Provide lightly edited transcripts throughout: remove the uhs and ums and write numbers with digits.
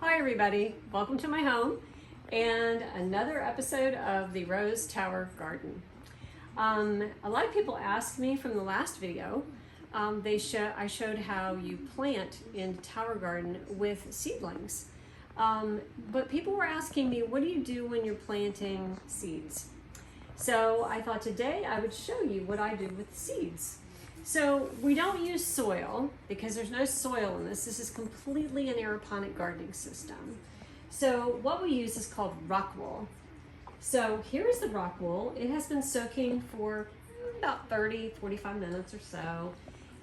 Hi everybody, welcome to my home and another episode of the Rose Tower Garden. A lot of people asked me from the last video, I showed how you plant in tower garden with seedlings. But people were asking me, what do you do when you're planting seeds? So I thought today I would show you what I do with seeds. So we don't use soil because there's no soil in this. This is completely an aeroponic gardening system. So what we use is called rock wool. So here is the rock wool. It has been soaking for about 30-45 minutes or so.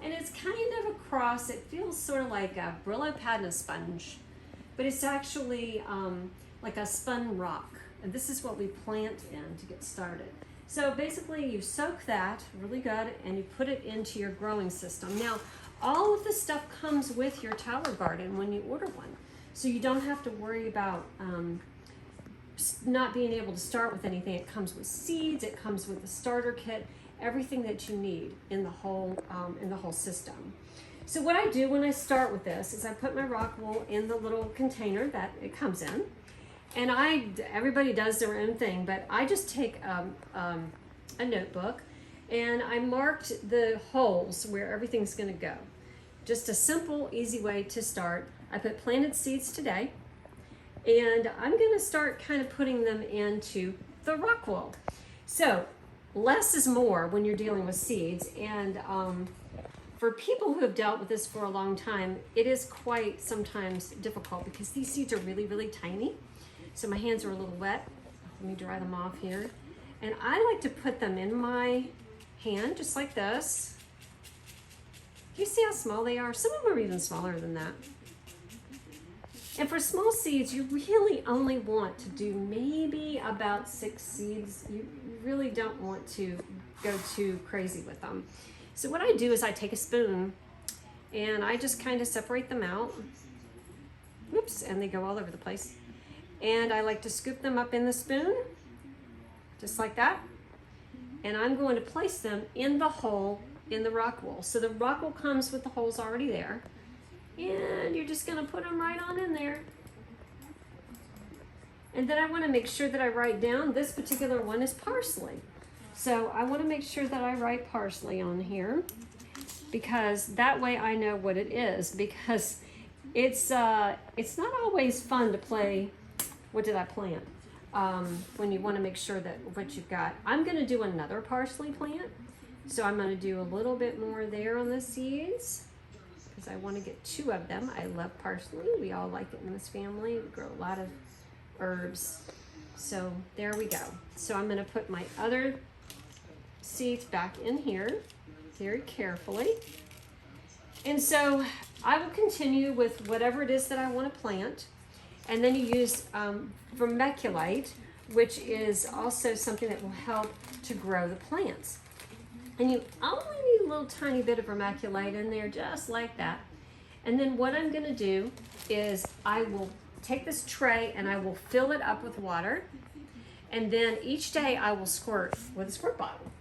And it's kind of a cross. It feels sort of like a Brillo pad and a sponge, but it's actually like a spun rock. And this is what we plant in to get started. So basically you soak that really good and you put it into your growing system. Now, all of the stuff comes with your tower garden when you order one. So you don't have to worry about not being able to start with anything. It comes with seeds, it comes with the starter kit, everything that you need in the whole system. So what I do when I start with this is I put my rock wool in the little container that it comes in. And everybody does their own thing, but I just take a notebook and I marked the holes where everything's gonna go. Just a simple, easy way to start. I put planted seeds today, and I'm gonna start kind of putting them into the rock wool. So less is more when you're dealing with seeds, and for people who have dealt with this for a long time, it is quite sometimes difficult because these seeds are really, really tiny. So my hands are a little wet. Let me dry them off here. And I like to put them in my hand, just like this. Do you see how small they are? Some of them are even smaller than that. And for small seeds, you really only want to do maybe about 6 seeds. You really don't want to go too crazy with them. So what I do is I take a spoon and I just kind of separate them out. Whoops, and they go all over the place. And I like to scoop them up in the spoon, just like that. And I'm going to place them in the hole in the rock wool. So the rock wool comes with the holes already there. And you're just gonna put them right on in there. And then I wanna make sure that I write down, this particular one is parsley. So I wanna make sure that I write parsley on here because that way I know what it is, because it's not always fun to play what did I plant? When you want to make sure that what you've got. I'm going to do another parsley plant. So I'm going to do a little bit more there on the seeds because I want to get 2 of them. I love parsley. We all like it in this family. We grow a lot of herbs. So there we go. So I'm going to put my other seeds back in here very carefully. And so I will continue with whatever it is that I want to plant. And then you use vermiculite, which is also something that will help to grow the plants. And you only need a little tiny bit of vermiculite in there, just like that. And then what I'm going to do is I will take this tray and I will fill it up with water. And then each day I will squirt with a squirt bottle.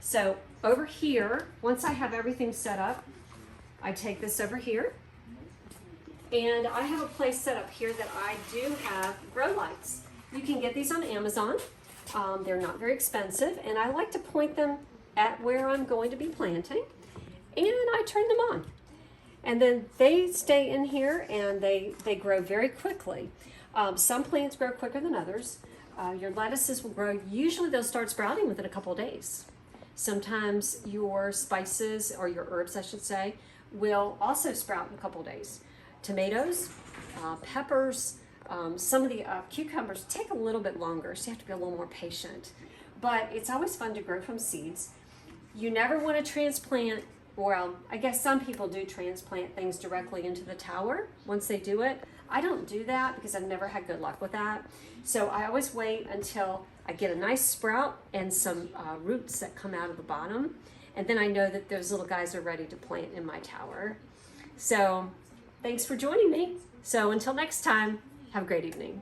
So over here, once I have everything set up, I take this over here. And I have a place set up here that I do have grow lights. You can get these on Amazon. They're not very expensive, and I like to point them at where I'm going to be planting, and I turn them on. And then they stay in here, and they grow very quickly. Some plants grow quicker than others. Your lettuces will grow, usually they'll start sprouting within a couple of days. Sometimes your spices, or your herbs I should say, will also sprout in a couple of days. Tomatoes, peppers, some of the cucumbers take a little bit longer, so you have to be a little more patient. But it's always fun to grow from seeds. You never want to transplant, well, I guess some people do transplant things directly into the tower once they do it. I don't do that because I've never had good luck with that. So I always wait until I get a nice sprout and some roots that come out of the bottom. And then I know that those little guys are ready to plant in my tower. So thanks for joining me. So until next time, have a great evening.